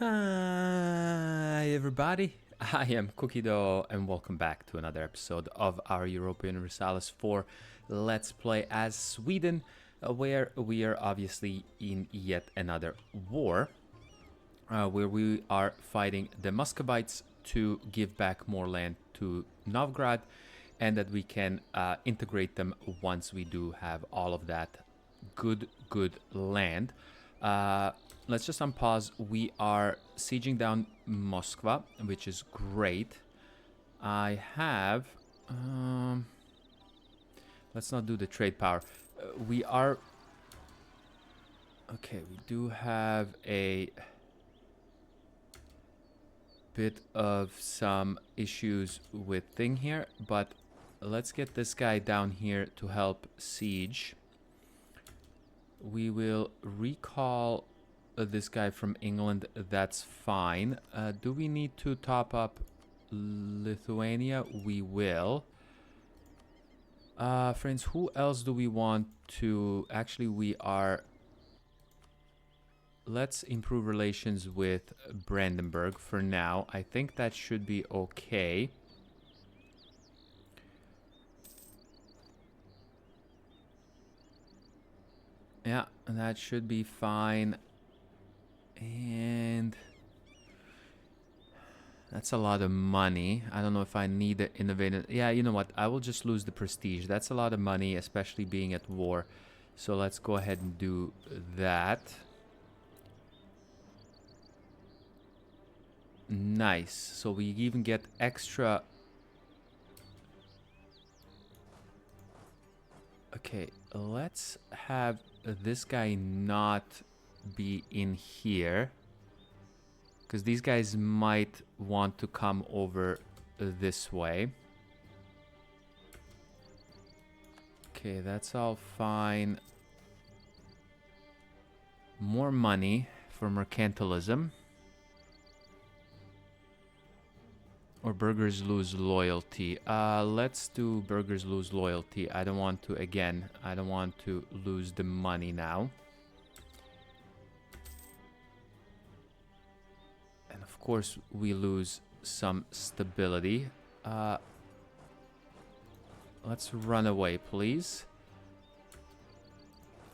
Hi everybody, I am Cookie Dough and welcome back to another episode of our Europa Universalis 4 Let's Play as Sweden, where we are obviously in yet another war, where we are fighting the Muscovites to give back more land to Novgorod, and that we can integrate them once we do have all of that good land. Uh, let's just unpause. We are sieging down Moskva, which is great. I have... let's not do the trade power. We are... Okay, we do have a bit of some issues with thing here, but let's get this guy down here to help siege. We will recall this guy from England. That's fine. Do we need to top up Lithuania? We will. Friends, who else do we want to... Actually, we are... Let's improve relations with Brandenburg for now. I think that should be okay. Yeah, that should be fine. And that's a lot of money. I don't know if I need the innovative... Yeah, you know what? I will just lose the prestige. That's a lot of money, especially being at war. So let's go ahead and do that. Nice. So we even get extra... Okay, let's have this guy not be in here, because these guys might want to come over this way. Okay, that's all fine. More money for mercantilism. Or burghers lose loyalty. Let's do burghers lose loyalty. I don't want to, again, I don't want to lose the money now. And of course, we lose some stability. Let's run away, please.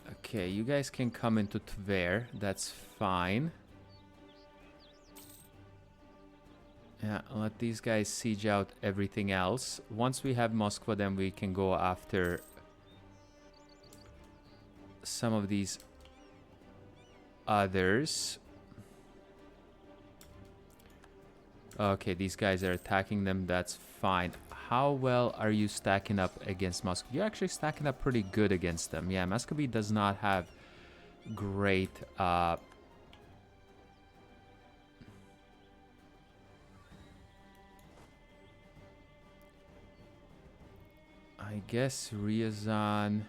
Okay, you guys can come into Tver. That's fine. Yeah, let these guys siege out everything else. Once we have Moskva, then we can go after some of these others. Okay, these guys are attacking them. That's fine. How well are you stacking up against Moscow? You're actually stacking up pretty good against them. Yeah, Muscovy does not have great... I guess Ryazan...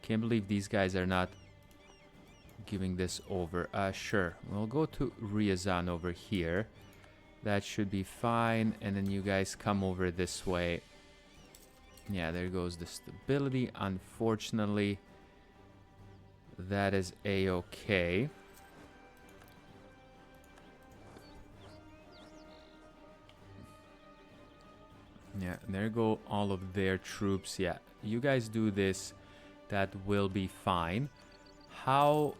Can't believe these guys are not giving this over. Sure, we'll go to Ryazan over here. That should be fine. And then you guys come over this way. Yeah, there goes the stability. Unfortunately, that is a-okay. Yeah, there go all of their troops. Yeah, you guys do this. That will be fine. How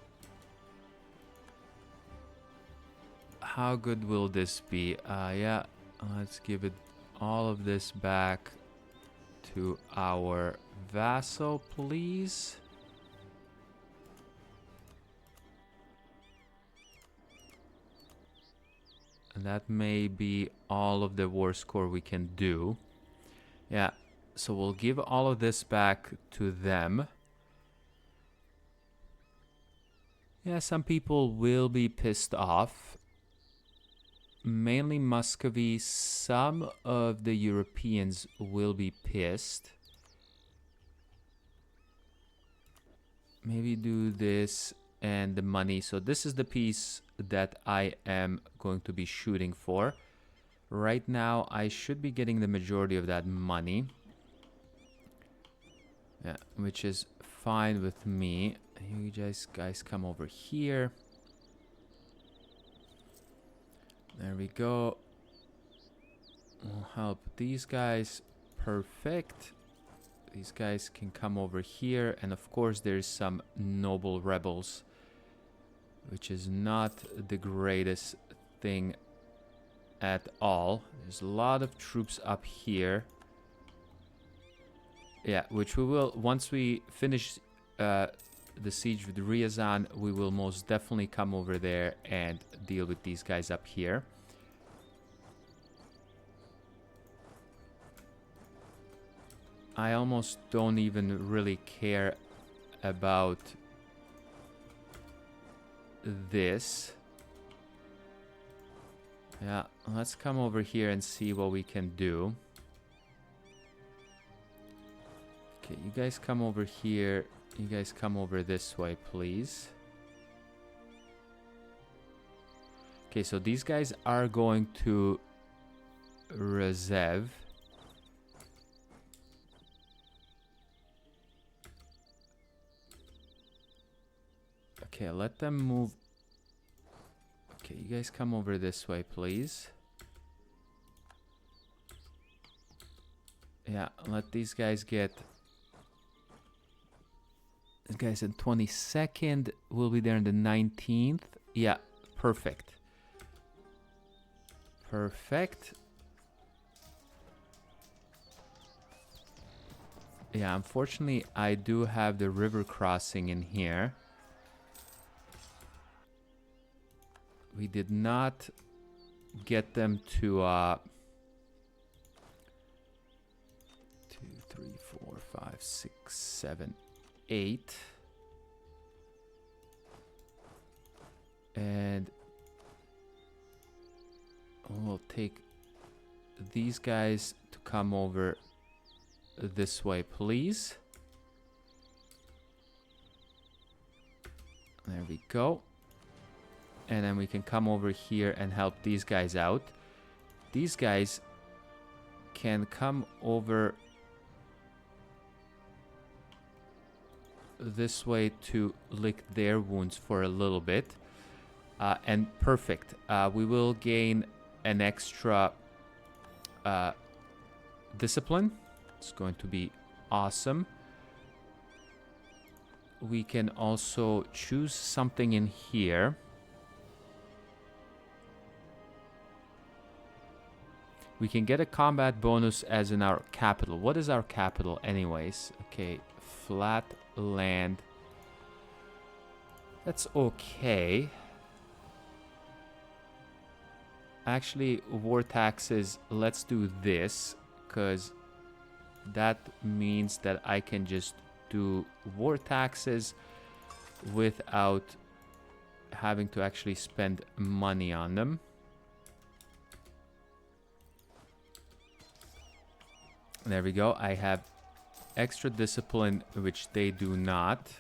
good will this be? Yeah, let's give it all of this back to our vassal, please. And that may be all of the war score we can do. Yeah, so we'll give all of this back to them. Yeah, some people will be pissed off. Mainly Muscovy. Some of the Europeans will be pissed. Maybe do this and the money. So this is the piece that I am going to be shooting for. Right now, I should be getting the majority of that money. Yeah, which is fine with me. You guys come over here. There we go. We'll help these guys. Perfect. These guys can come over here. And of course there's some noble rebels, which is not the greatest thing at all. There's a lot of troops up here. Yeah, which we will, once we finish the siege with Ryazan, we will most definitely come over there and deal with these guys up here. I almost don't even really care about this. Yeah, let's come over here and see what we can do. Okay, you guys come over here. You guys come over this way, please. Okay, so these guys are going to Rezev. Okay, let them move. Okay, you guys come over this way, please. Yeah, let these guys get... This guy's in 22nd. We'll be there on the 19th. Yeah, perfect. Perfect. Yeah, unfortunately, I do have the river crossing in here. We did not get them to 2, 3, 4, 5, 6, 7, 8. And we'll take these guys to come over this way, please. There we go. And then we can come over here and help these guys out. These guys can come over this way to lick their wounds for a little bit. And perfect. We will gain an extra discipline. It's going to be awesome. We can also choose something in here. We can get a combat bonus as in our capital. What is our capital anyways? Okay, flat land. That's okay. Actually, war taxes, let's do this, because that means that I can just do war taxes without having to actually spend money on them. There we go. I have extra discipline, which they do not.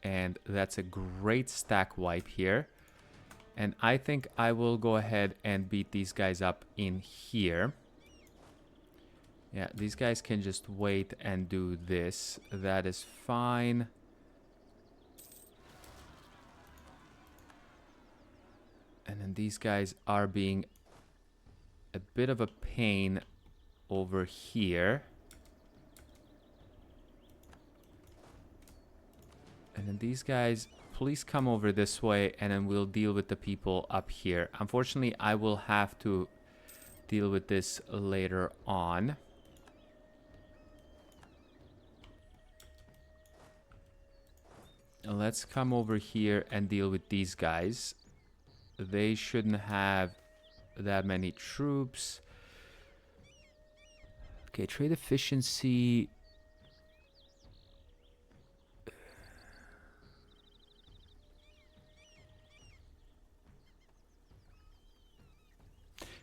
And that's a great stack wipe here. And I think I will go ahead and beat these guys up in here. Yeah, these guys can just wait and do this. That is fine. And then these guys are being a bit of a pain over here. And then these guys, please come over this way and then we'll deal with the people up here. Unfortunately, I will have to deal with this later on. Let's come over here and deal with these guys. They shouldn't have that many troops. Okay, trade efficiency.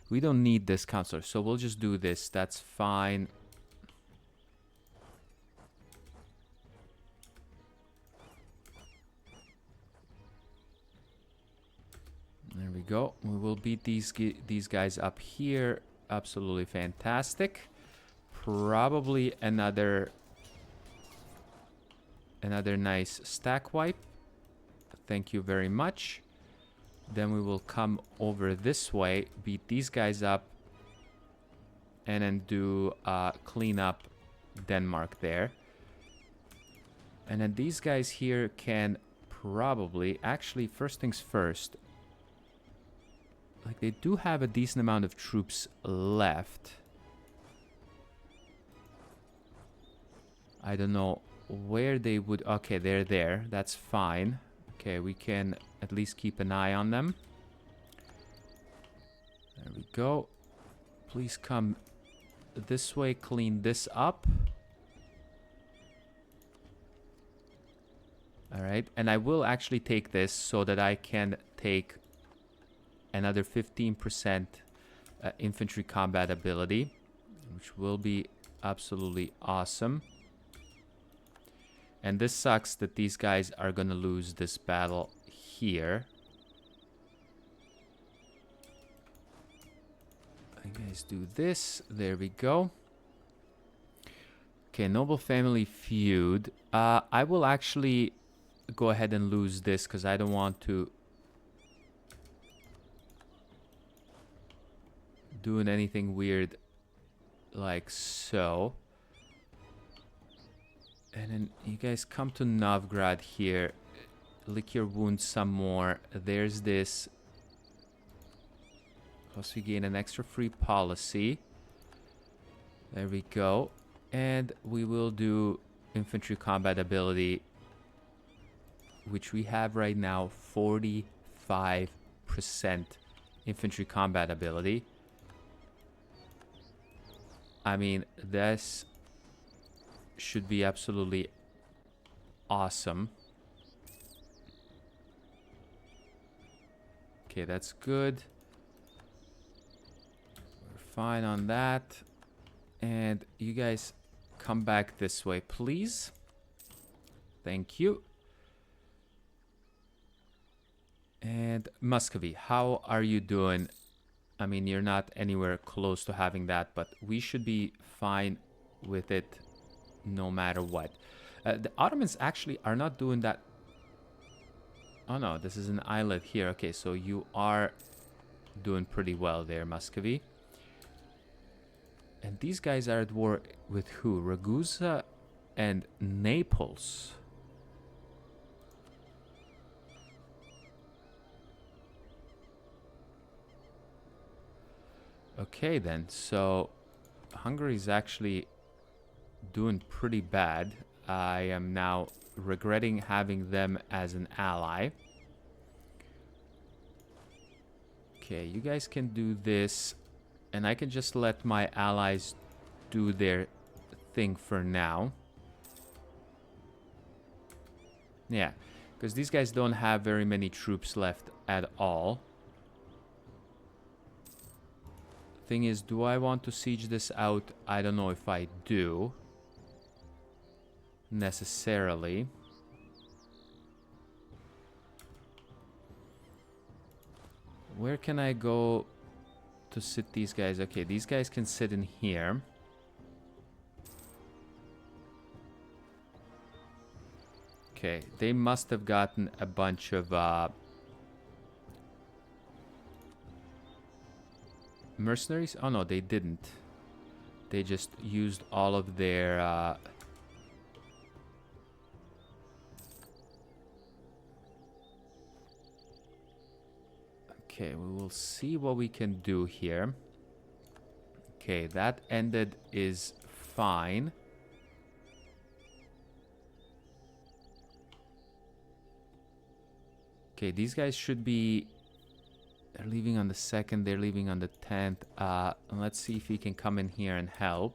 We don't need this counselor, so we'll just do this. That's fine. There we go. We will beat these guys up here. Absolutely fantastic. Probably another Another nice stack wipe. Thank you very much. Then we will come over this way, beat these guys up, and then do clean up Denmark there. And then these guys here can probably... Actually, first things first. Like, they do have a decent amount of troops left. I don't know where they would... Okay, they're there. That's fine. Okay, we can at least keep an eye on them. There we go. Please come this way, clean this up. Alright, and I will actually take this so that I can take another 15% infantry combat ability, which will be absolutely awesome. And this sucks that these guys are gonna lose this battle here. You guys do this. There we go. Okay, noble family feud. I will actually go ahead and lose this because I don't want to doing anything weird like so. And then you guys come to Novgorod here. Lick your wounds some more. There's this. Plus we gain an extra free policy. There we go. And we will do infantry combat ability, which we have right now 45% infantry combat ability. I mean, this should be absolutely awesome. Okay, that's good. We're fine on that. And you guys come back this way, please. Thank you. And Muscovy, how are you doing? I mean, you're not anywhere close to having that, but we should be fine with it no matter what. The Ottomans actually are not doing that. Oh no, this is an islet here. Okay, so you are doing pretty well there, Muscovy. And these guys are at war with who? Ragusa and Naples. Okay then, so Hungary is actually doing pretty bad. I am now regretting having them as an ally. Okay, you guys can do this, and I can just let my allies do their thing for now. Yeah, because these guys don't have very many troops left at all. Thing is, do I want to siege this out? I don't know if I do. Necessarily. Where can I go to sit these guys? Okay, these guys can sit in here. Okay, they must have gotten a bunch of mercenaries? Oh no, they didn't. They just used all of their okay, we will see what we can do here. Okay, that ended is fine. Okay, these guys should be... They're leaving on the 2nd, they're leaving on the 10th. Let's see if he can come in here and help.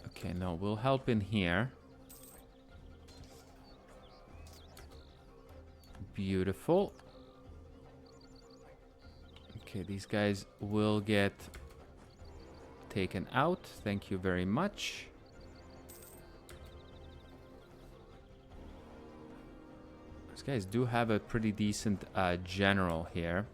Okay, no, we'll help in here. Beautiful. Okay, these guys will get taken out. Thank you very much. These guys do have a pretty decent general here.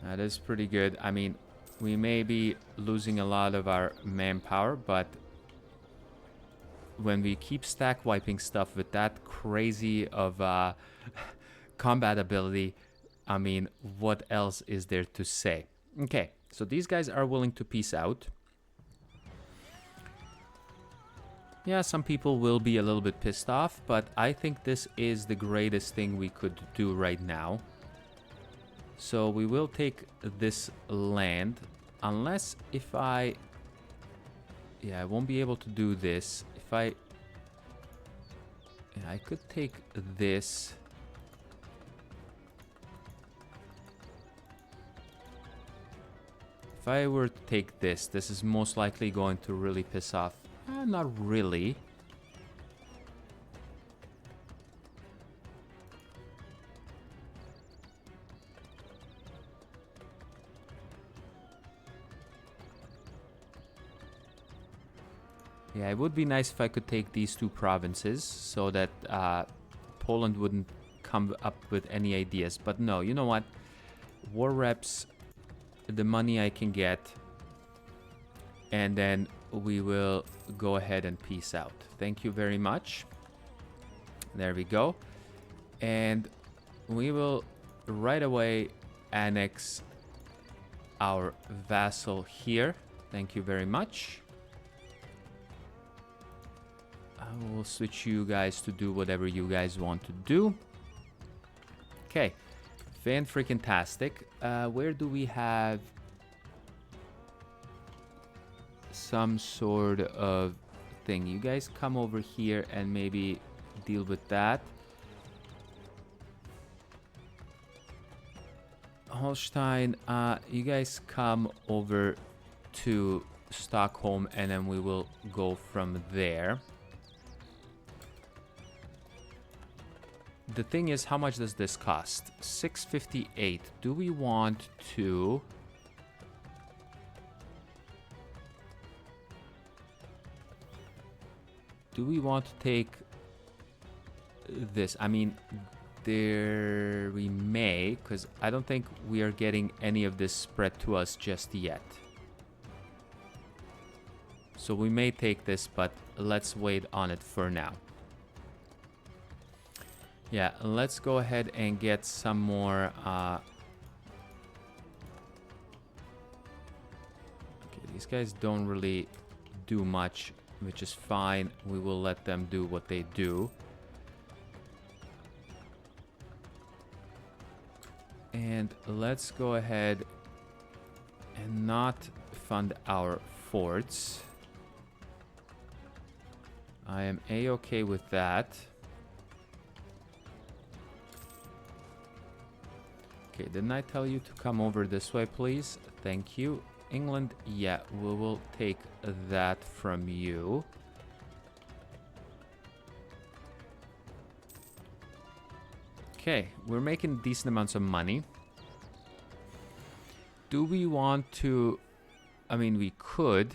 That is pretty good. I mean, we may be losing a lot of our manpower, but when we keep stack wiping stuff with that crazy of combat ability, I mean, what else is there to say? Okay, so these guys are willing to peace out. Yeah, some people will be a little bit pissed off, but I think this is the greatest thing we could do right now. So we will take this land, unless if I... Yeah, I won't be able to do this. If I... Yeah, I could take this. If I were to take this, this is most likely going to really piss off. Not really. Yeah, it would be nice if I could take these two provinces so that Poland wouldn't come up with any ideas. But no, you know what? War reps, the money I can get, and then we will go ahead and peace out. Thank you very much. There we go. And we will right away annex our vassal here. Thank you very much. I will switch you guys to do whatever you guys want to do. Okay. Fan-freaking-tastic. Where do we have some sort of thing? You guys come over here and maybe deal with that. Holstein, you guys come over to Stockholm and then we will go from there. The thing is, how much does this cost? 658. Do we want to... Do we want to take this? I mean, there we may, because I don't think we are getting any of this spread to us just yet. So we may take this, but let's wait on it for now. Yeah, let's go ahead and get some more... Okay, these guys don't really do much, which is fine. We will let them do what they do. And let's go ahead and not fund our forts. I am a-okay with that. Okay, didn't I tell you to come over this way, please? Thank you. England, yeah, we will take that from you. Okay, we're making decent amounts of money. Do we want to... I mean, we could.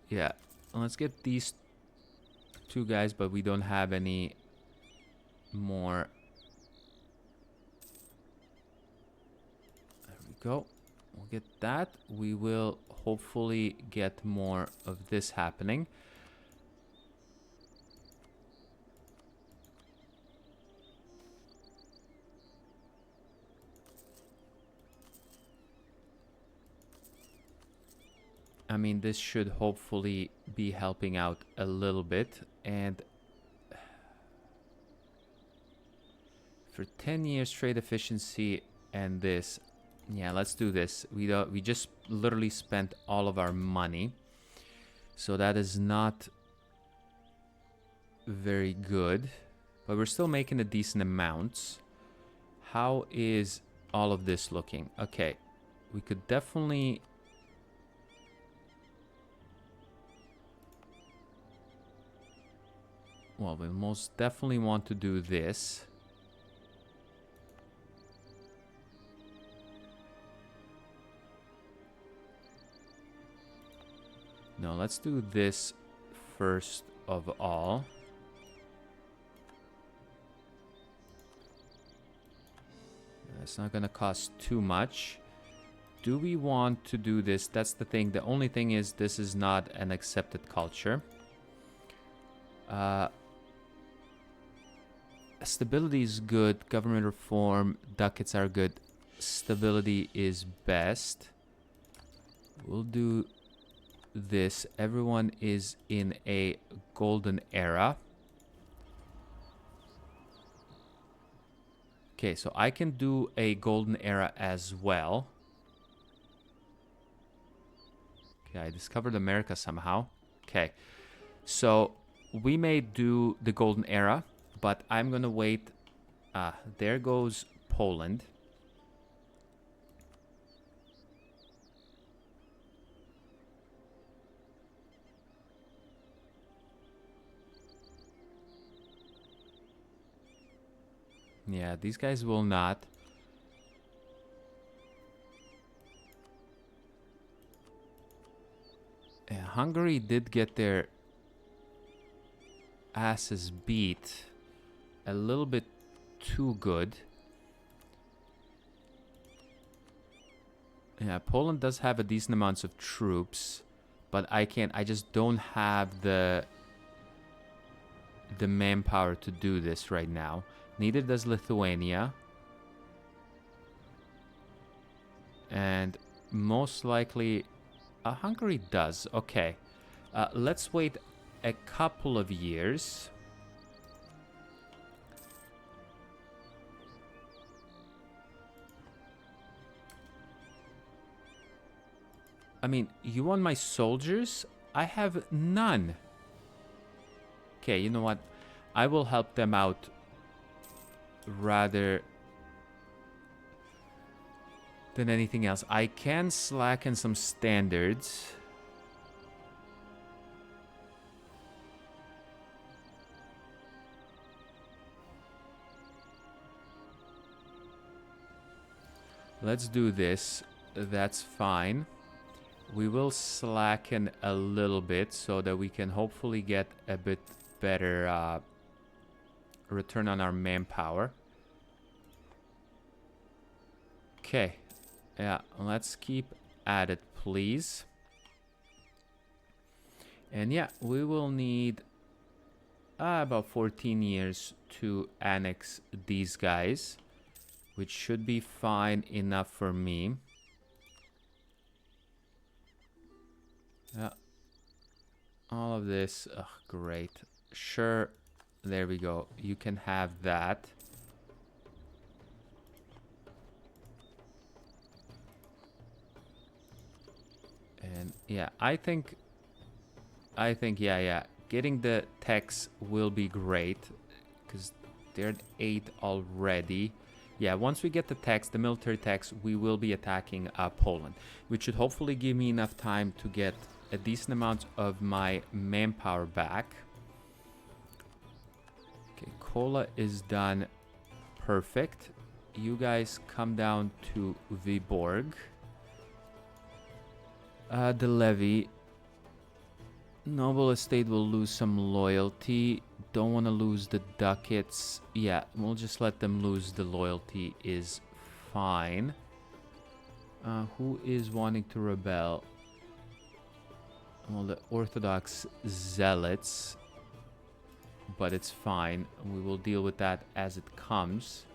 Yeah, let's get these two guys, but we don't have any more... Go. We'll get that. We will hopefully get more of this happening. I mean, this should hopefully be helping out a little bit. And for 10 years trade efficiency and this... Yeah, let's do this. We just literally spent all of our money. So that is not very good. But we're still making a decent amount. How is all of this looking? Okay, we could definitely... Well, we most definitely want to do this. No, let's do this first of all. It's not gonna cost too much. Do we want to do this? That's the thing. The only thing is this is not an accepted culture. Stability is good. Government reform. Ducats are good. Stability is best. We'll do this. Everyone is in a golden era. Okay, so I can do a golden era as well. Okay, I discovered America somehow. Okay, so we may do the golden era, but I'm gonna wait. There goes Poland. Yeah, these guys will not. Yeah, Hungary did get their asses beat a little bit too good. Yeah, Poland does have a decent amounts of troops, but I just don't have the manpower to do this right now. Neither does Lithuania. And most likely Hungary does. Okay. Let's wait a couple of years. I mean, you want my soldiers? I have none. Okay, you know what? I will help them out rather than anything else. I can slacken some standards. Let's do this. That's fine. We will slacken a little bit so that we can hopefully get a bit better return on our manpower. Okay. Yeah, let's keep at it, please. And yeah, we will need about 14 years to annex these guys, which should be fine enough for me. Yeah. All of this. Ugh, great. Sure. There we go. You can have that. And yeah, I think, yeah. Getting the techs will be great because they're at 8 already. Yeah, once we get the techs, the military techs, we will be attacking Poland, which should hopefully give me enough time to get a decent amount of my manpower back. Okay, Kola is done. Perfect. You guys come down to Viborg. The levy. Noble estate will lose some loyalty. Don't want to lose the ducats. Yeah, we'll just let them lose the loyalty is fine. Who is wanting to rebel? Well, the Orthodox zealots. But it's fine. We will deal with that as it comes.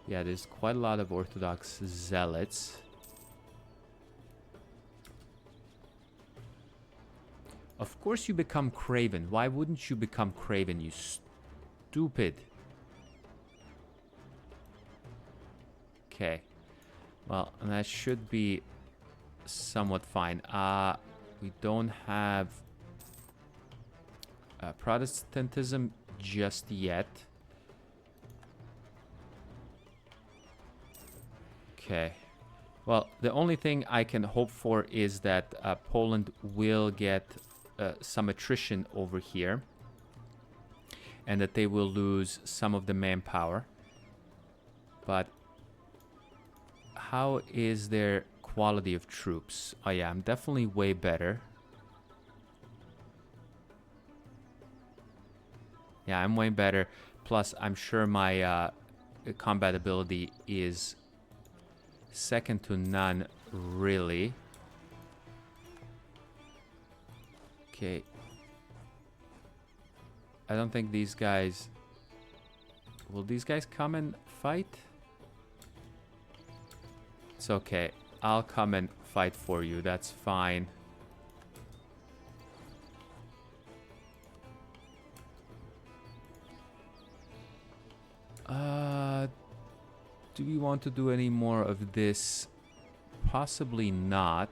Yeah, there's quite a lot of Orthodox zealots. Of course you become Craven. Why wouldn't you become Craven, you stupid? Okay. Well, that should be somewhat fine. We don't have Protestantism just yet. Okay. Well, the only thing I can hope for is that Poland will get some attrition over here, and that they will lose some of the manpower. But how is their quality of troops? Oh yeah, I'm definitely way better. Yeah, I'm way better. Plus, I'm sure my combat ability is second to none, really. Okay. I don't think these guys... Will these guys come and fight? It's okay. I'll come and fight for you. That's fine. Do we want to do any more of this? Possibly not.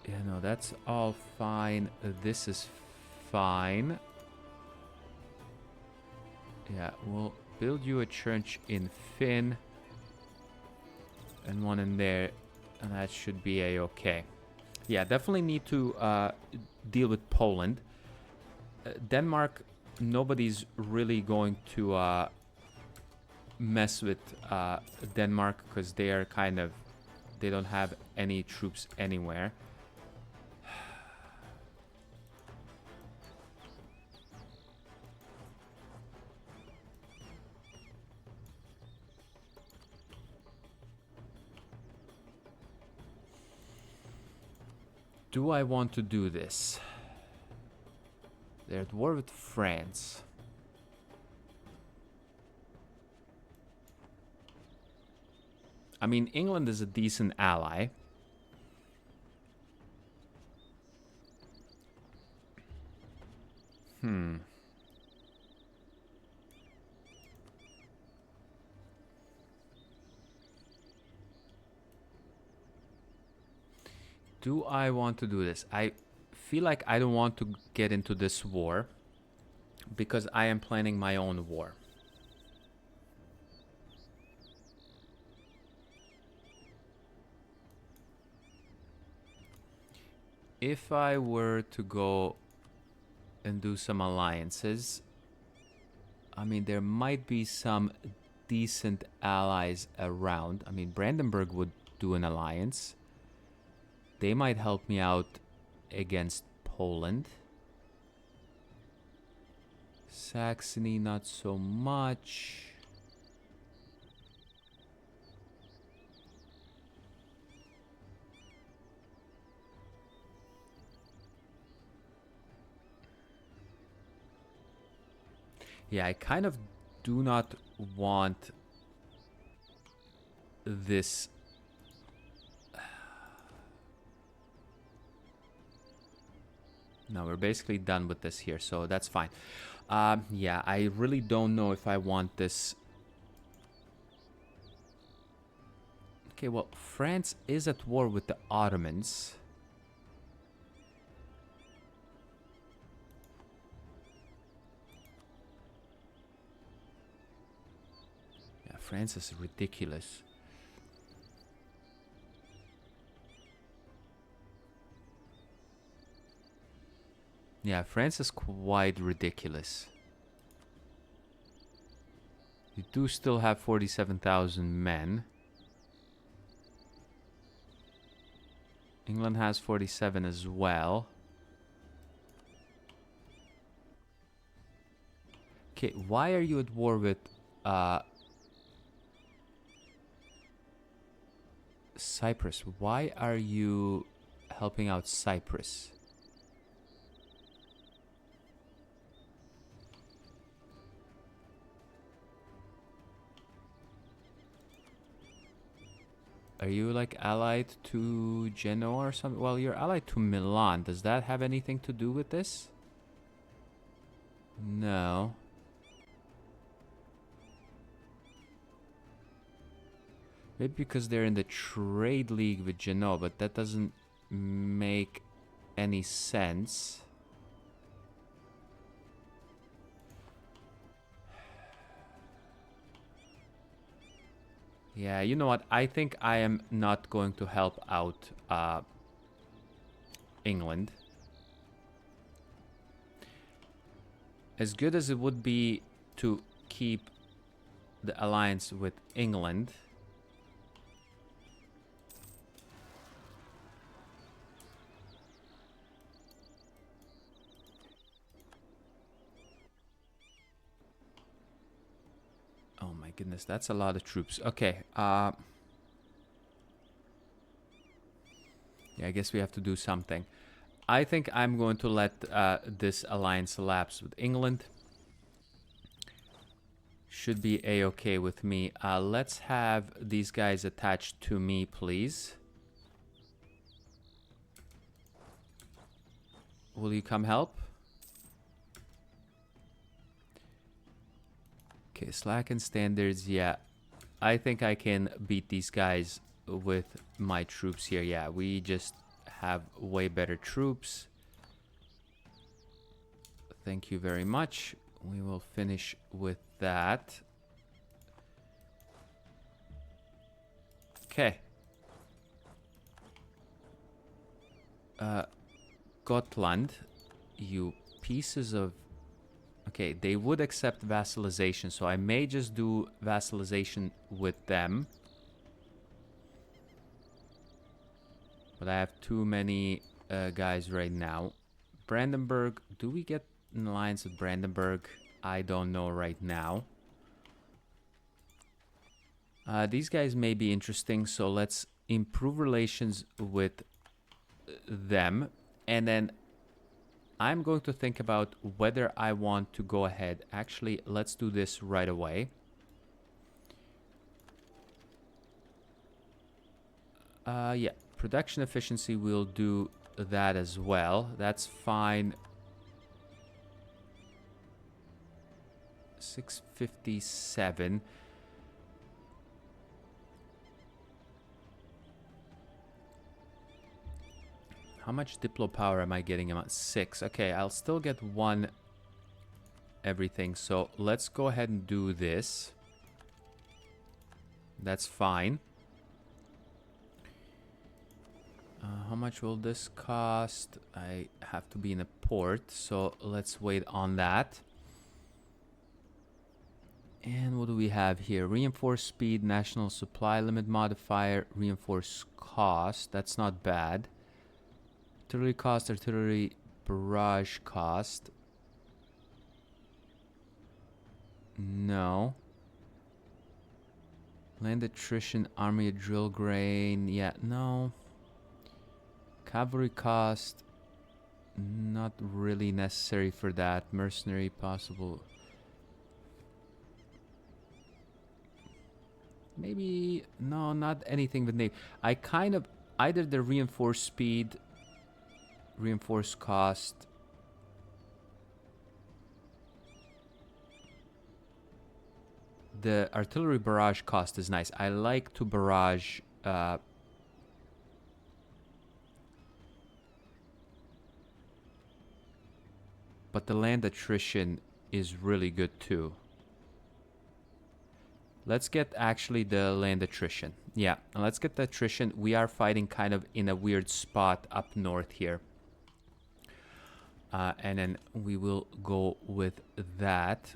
Yeah, no, that's all fine. This is fine. Yeah, we'll build you a church in Finn. And one in there. And that should be a-okay. Yeah, definitely need to deal with Poland. Denmark, nobody's really going to mess with Denmark because they are kind of... They don't have any troops anywhere. Do I want to do this? They're at war with France. I mean, England is a decent ally. Do I want to do this? I feel like I don't want to get into this war because I am planning my own war. If I were to go and do some alliances, I mean, there might be some decent allies around. I mean, Brandenburg would do an alliance. They might help me out against Poland. Saxony, not so much. Yeah, I kind of do not want this. No, we're basically done with this here, so that's fine. Yeah, I really don't know if I want this. Okay, well, France is at war with the Ottomans. Yeah, France is ridiculous. Yeah, France is quite ridiculous. You do still have 47,000 men. England has 47 as well. Okay, why are you at war with Cyprus? Why are you helping out Cyprus? Are you like allied to Genoa or something? Well, you're allied to Milan. Does that have anything to do with this? No. Maybe because they're in the trade league with Genoa, but that doesn't make any sense. Yeah, you know what? I think I am not going to help out England. As good as it would be to keep the alliance with England, my goodness, that's a lot of troops. Okay, yeah, I guess we have to do something. I think I'm going to let this alliance lapse with England. Should be a-okay with me. Let's have these guys attached to me, please. Will you come help? Okay, slacken standards, yeah. I think I can beat these guys with my troops here. Yeah, we just have way better troops. Thank you very much. We will finish with that. Okay. Gotland, you pieces of... Okay, they would accept vassalization, so I may just do vassalization with them. But I have too many guys right now. Brandenburg, do we get an alliance with Brandenburg? I don't know right now. These guys may be interesting, so let's improve relations with them. And then I'm going to think about whether I want to go ahead. Actually, let's do this right away. Yeah, production efficiency, we'll do that as well. That's fine. 657. How much Diplo power am I getting? I'm at 6. Okay, I'll still get 1 everything. So let's go ahead and do this. That's fine. How much will this cost? I have to be in a port, so let's wait on that. And what do we have here? Reinforced speed, national supply limit modifier, reinforced cost. That's not bad. Artillery cost, artillery barrage cost. No. Land attrition, army drill grain. Yeah, no. Cavalry cost. Not really necessary for that. Mercenary possible. Maybe, no, not anything with navy. I kind of, either the reinforced speed, reinforced cost. The artillery barrage cost is nice. I like to barrage, but the land attrition is really good too. Let's get actually the land attrition. Yeah, let's get the attrition. We are fighting kind of in a weird spot up north here. And then we will go with that.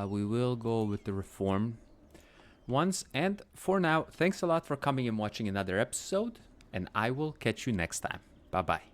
We will go with the reform ones. And for now, thanks a lot for coming and watching another episode. And I will catch you next time. Bye-bye.